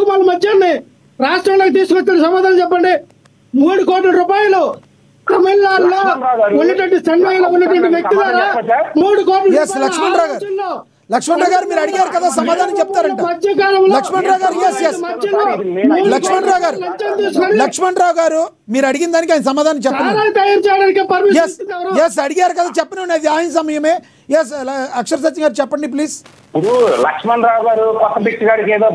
దిక్కుమాల మధ్యాన్ని రాష్ట్రంలోకి తీసుకొచ్చిన సమాధానం చెప్పండి. 3 కోట్ల రూపాయలు తమిళనాడులో ఉన్నటువంటి చెన్నైలో ఉన్నటువంటి వ్యక్తి ద్వారా 3 కోట్ల లక్ష్మణరావు గారు మీరు అడిగారు కదా, సమాధానం చెప్తారంట. లక్ష్మణరావు గారు మీరు అడిగిన దానికి ఆయన సమాధానం చెప్పండి. అడిగారు కదా, చెప్పండి. ఆయన సమయమే. అక్షర్ సత్యం గారు చెప్పండి ప్లీజ్. ఇప్పుడు లక్ష్మణరావు గారు కొత్త వ్యక్తి గారికి ఏదో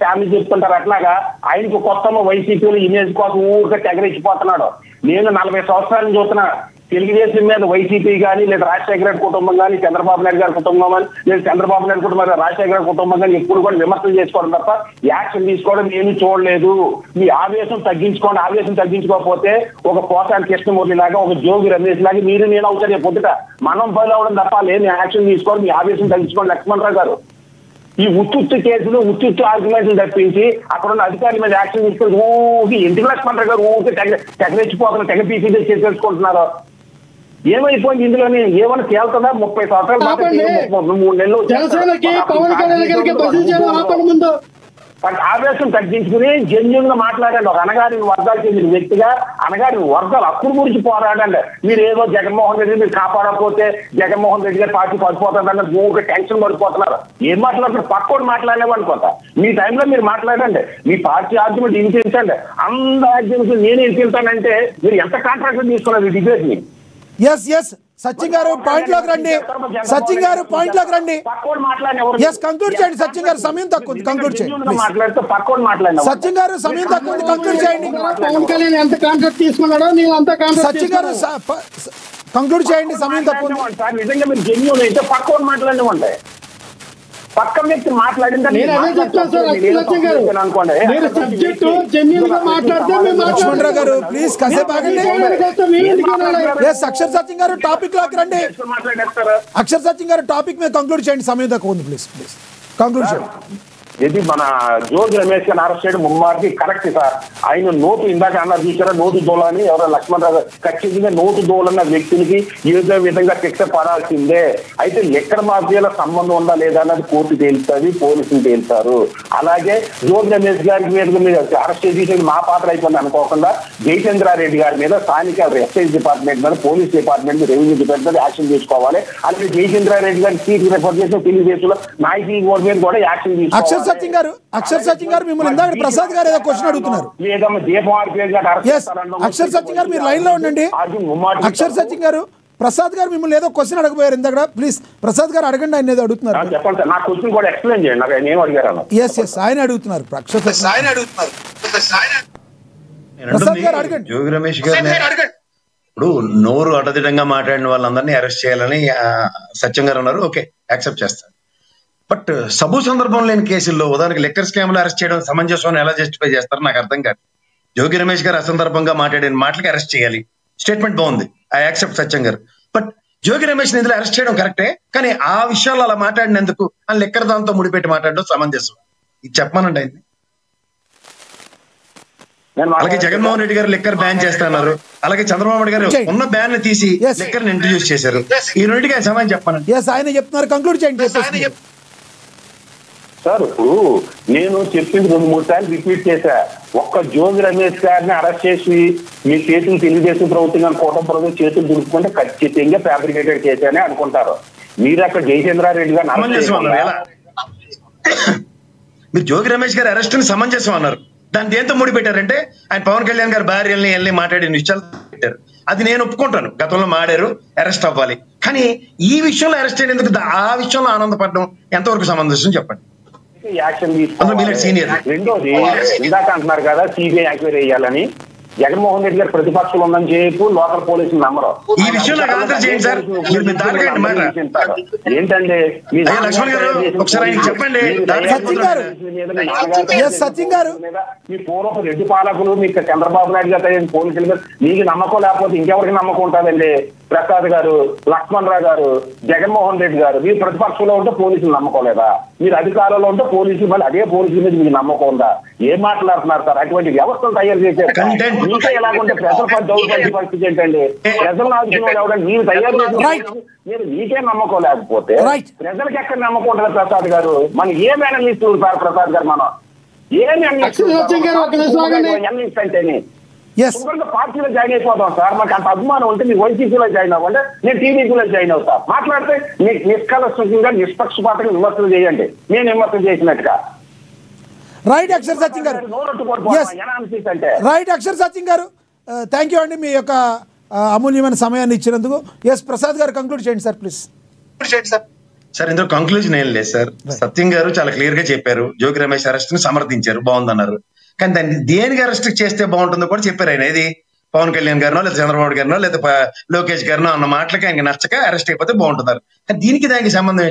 ఫ్యామిలీ చెప్తుంటారు. అట్లాగా ఆయనకు కొత్త వైసీపీలో ఇమేజ్ కోసం ఊరికే తెగరించిపోతున్నాడు. నేను 40 సంవత్సరాలు చూస్తున్నా. తెలుగుదేశం మీద వైసీపీ కానీ లేదా రాజశేఖర రెడ్డి కుటుంబం కానీ చంద్రబాబు నాయుడు గారి కుటుంబం కానీ లేదా చంద్రబాబు నాయుడు కుటుంబం రాజశేఖర రెడ్డి కుటుంబం కానీ ఎప్పుడు కూడా విమర్శలు చేసుకోవడం తప్ప యాక్షన్ తీసుకోవడం నేను చూడలేదు. మీ ఆవేశం తగ్గించుకోండి. ఆవేశం తగ్గించుకోకపోతే ఒక పోసాని కృష్ణమూర్తి లాగా, ఒక జోగి రమేష్ లాగా మీరు నేను అవుతారు పొద్దుట మనం బయలు అవడం తప్ప లేని యాక్షన్ తీసుకోండి. మీ ఆవేశం తగ్గించుకోండి. లక్ష్మణరావు గారు ఈ ఉత్తుత్తు కేసులు ఉత్తుత్తు ఆర్గ్యుమెంట్లు తప్పించి అక్కడ ఉన్న అధికారుల మీద యాక్షన్ తీసుకొని ఊకి ఎందుకు లక్ష్మణరావు గారు ఊరికి తెగరెచ్చిపోతున్నారు, తెగ పీసీ తెలుసుకుంటున్నారు. ఏమైపోయింది ఇందులోనే? ఏమైనా తేలుతుందా? 30 సంవత్సరాలు 3 నెలలు ఆవేశం తగ్గించుకుని జెన్యున్ గా మాట్లాడండి. ఒక అనగారిన వర్గాలు చెందిన వ్యక్తిగా అనగారిన వర్గాలు హక్కుల గురించి పోరాడండి. మీరు ఏదో జగన్మోహన్ రెడ్డి మీరు కాపాడకపోతే జగన్మోహన్ రెడ్డి గారి పార్టీ పడిపోతుందన్న ఊరికే టెన్షన్ పడిపోతున్నారు. ఏం మాట్లాడుతున్నారు? పక్కోడు మాట్లాడలేవు అనుకుంటా. మీ టైంలో మీరు మాట్లాడండి. మీ పార్టీ ఆర్గ్యుమెంట్ ఇంటించండి. అంద ఆర్గ్యుమెంట్ నేను ఇంటింటానంటే మీరు ఎంత కాంట్రాక్ట్ తీసుకున్నారు ఈ డిబేట్ ని? సచిన్ గారు పాయింట్ లోకి రండి. సచిన్ గారు పాయింట్ లోకి రండి. కంక్లూడ్ చేయండి. సచిన్ గారు సమయం తక్కువ ఉంది, కంక్లూడ్ చేయండి. సచిన్ గారు సమయం తక్కువ ఉంది, కంక్లూడ్ చేయండి. సచిన్ గారు కంక్లూడ్ చేయండి, సమయం తక్కువ ఉంది. నిజంగా మీరు జెన్యూన్ అయితే పక్కోడు మాట్లాడినవ్వండి. పక్క వ్యక్తి మాట్లాడింది లక్ష్మణరావు గారు ప్లీజ్ కాసేపు ఆగండి. అక్షర్ సత్యం గారు టాపిక్ లోకి రండి. అక్షర్ సత్యం గారు టాపిక్ మీద కంక్లూడ్ చేయండి, సమయం తక్కువ ఉంది. ప్లీజ్ కంక్లూడ్ చేయండి. ఇది మన జోగి రమేష్ గారిని అరెస్ట్ చేయడం ముమ్మారికి కరెక్ట్ సార్. ఆయన నోటు ఇందాక అన్నారు చూసారా, నోటు దోల అని ఎవరో లక్ష్మణరావు గారు ఖచ్చితంగా నోటు దోలన్న వ్యక్తులకి ఏదో విధంగా శిక్ష పడాల్సిందే. అయితే లిక్కర్ మాఫియాల సంబంధం ఉందా లేదా అన్నది కోర్టు తేలుస్తుంది, పోలీసులు తేలుతారు. అలాగే జోగి రమేష్ గారి మీద అరెస్ట్ చేసి మా పాత్ర అయిపోయింది అనుకోకుండా జయచంద్రారెడ్డి గారి మీద స్థానిక ఎక్సైజ్ డిపార్ట్మెంట్ మీద, పోలీస్ డిపార్ట్మెంట్, రెవెన్యూ డిపార్ట్మెంట్ మీద యాక్షన్ తీసుకోవాలి. అలాగే జయచంద్రారెడ్డి గారి సీట్ రిఫర్ చేసిన తెలుగుదేశంలో నాయకుల బోర్డు మీద కూడా యాక్షన్ తీసుకోవాలి. అక్షర్ సత్యం గారు మిమ్మల్ని ఇందాక ప్రసాద్ గారు ఏదో క్వశ్చన్ అడుగుతున్నారు. అక్షర్ సత్యం గారు మీరు లైన్ లో ఉండండి. అక్షర్ సత్యం గారు ప్రసాద్ గారు మిమ్మల్ని ఏదో క్వశ్చన్ అడగబోయారు ఇందాక. ప్లీజ్ ప్రసాద్ గారు అడగండి, ఆయన ఏదో అడుగుతున్నారు. ఆయన అడుగుతున్నారు. ప్రసాద్ గారు అడగండి. జోగి రమేష్ గారు ఇప్పుడు నోరు అడ్డదిడ్డంగా మాట్లాడిన వాళ్ళందరినీ అరెస్ట్ చేయాలని సత్యం గారు ఉన్నారు. ఓకే, యాక్సెప్ట్ చేస్తారు. బట్ సబు సందర్భం లేని కేసుల్లో ఉదాహరణకి లిక్కర్ స్కామ్ లో అరెస్ట్ చేయడం సమంజసం ఎలా జస్టిఫై చేస్తారో నాకు అర్థం కాదు. జోగి రమేష్ గారు అసందర్భంగా మాట్లాడిన మాటలకి అరెస్ట్ చేయాలి, స్టేట్మెంట్ బాగుంది, ఐ యాక్సెప్ట్ సత్యం గారు. బట్ జోగి రమేష్ నిధులు అరెస్ట్ చేయడం కరెక్టే, కానీ ఆ విషయాల్లో అలా మాట్లాడినందుకు ఆ లిక్కర్ దాంతో ముడిపెట్టి మాట్లాడడం సమంజసం. ఇది చెప్పమానండి ఆయన్ని. అలాగే జగన్మోహన్ రెడ్డి గారు లిక్కర్ బ్యాన్ చేస్తున్నారు, అలాగే చంద్రబాబు నాయుడు గారు ఉన్న బ్యాన్ ని తీసి లిక్కర్ ని ఇంట్రడ్యూస్ చేశారు. ఈ రెండింటికి ఆయన సమాధానం చెప్పానండి. ఆయన చెప్తున్నారు, కంక్లూడ్ చేయండి సార్. ఇప్పుడు నేను చెప్పింది 2-3 సార్లు రిపీట్ చేశా. ఒక్క జోగి రమేష్ గారిని అరెస్ట్ చేసి మీ చేతులు తెలుగుదేశం ప్రభుత్వం కూటమి ప్రభుత్వం చేతులు దుడుపుకుంటే ఖచ్చితంగా ఫ్యాబ్రికేటెడ్ చేశానే అనుకుంటారు. మీరు అక్కడ జయచంద్రారెడ్డి గారిని మీరు జోగి రమేష్ గారు అరెస్ట్ ని సమంజసం అన్నారు. దాన్ని దేంతో ముడి పెట్టారంటే ఆయన పవన్ కళ్యాణ్ గారు భార్యల్ని వెళ్ళి మాట్లాడిన విషయాలు పెట్టారు. అది నేను ఒప్పుకుంటాను, గతంలో మాడారు, అరెస్ట్ అవ్వాలి. కానీ ఈ విషయంలో అరెస్ట్ అయినందుకు ఆ విషయంలో ఆనందపడడం ఎంతవరకు సమంజసం చెప్పండి. యాక్షన్ తీసుకోవాలి. రెండోది ఇందాక అంటున్నారు కదా సిబిఐ ఎంక్వైరీ చేయాలని. జగన్మోహన్ రెడ్డి గారు ప్రతిపక్షంలో ఉందని చెప్పు లోకల్ పోలీసులు నమ్మరు. ఈ విషయంలో ఏంటంటే మీ పూర్వపు రెడ్డి పాలకులు మీకు చంద్రబాబు నాయుడు గారు పోలీసులు గారు మీకు నమ్మకం లేకపోతే ఇంకెవరికి నమ్మకం ఉంటుందండి? ప్రసాద్ గారు, లక్ష్మణరావు గారు, జగన్మోహన్ రెడ్డి గారు మీరు ప్రతిపక్షంలో ఉంటే పోలీసులు నమ్మకం లేదా? మీరు అధికారంలో ఉంటే పోలీసులు మళ్ళీ అదే పోలీసుల మీద మీకు నమ్మకం ఉందా? ఏం మాట్లాడుతున్నారు సార్? అటువంటి వ్యవస్థలు తయారు చేశారు. ఇంకా ఎలాగుంటే ప్రజల దౌర్బల్య పరిస్థితి ఏంటండి? ప్రజలను ఆదుకునే ఎవడంటే మీరు తయారు చేసిన మీరు మీకే నమ్మకం లేకపోతే ప్రజలకు ఎక్కడ నమ్మకం ఉంటుంది? ప్రసాద్ గారు మనం ఏ మేడం ఇస్తున్నారు సార్? ప్రసాద్ గారు మనం ఏమి సత్యం గారు ఒక నిమిషం ఆగండి. అంటేనే ఎస్ పార్టీలో జాయిన్ అయిపోతాం సార్. మాకు అంత అభిమానం ఉంటే మీకు వైసీపీలో జాయిన్ అవ్వండి, నేను టీడీపీలో జాయిన్ అవుతా. మాట్లాడితే మీకు నిష్కలష్టంగా నిష్పక్షపాతంగా విమర్శలు చేయండి, నేను విమర్శలు చేసినట్టుగా. రైట్ అక్షర్ సచిన్ గారు, రైట్ అక్షర్ సచిన్ గారు, థ్యాంక్ యూ అండి మీ యొక్క అమూల్యమైన సమయాన్ని ఇచ్చినందుకు. ఎస్ ప్రసాద్ గారు కంక్లూడ్ చేయండి సార్ ప్లీజ్. సార్ ఇందులో కంక్లూజన్ ఏం లేదు సార్. సత్యం గారు చాలా క్లియర్ గా చెప్పారు, జోగి రమేష్ అరెస్ట్ ని సమర్థించారు, బాగుందన్నారు. కానీ దాన్ని దేనికి అరెస్ట్ చేస్తే బాగుంటుందో కూడా చెప్పారు ఆయన. ఏది పవన్ కళ్యాణ్ గారినో లేదా చంద్రబాబు గారినో లేదా లోకేష్ గారినో అన్న మాటలకి ఆయనకి నచ్చక అరెస్ట్ అయిపోతే బాగుంటున్నారు. కానీ దీనికి దానికి సంబంధం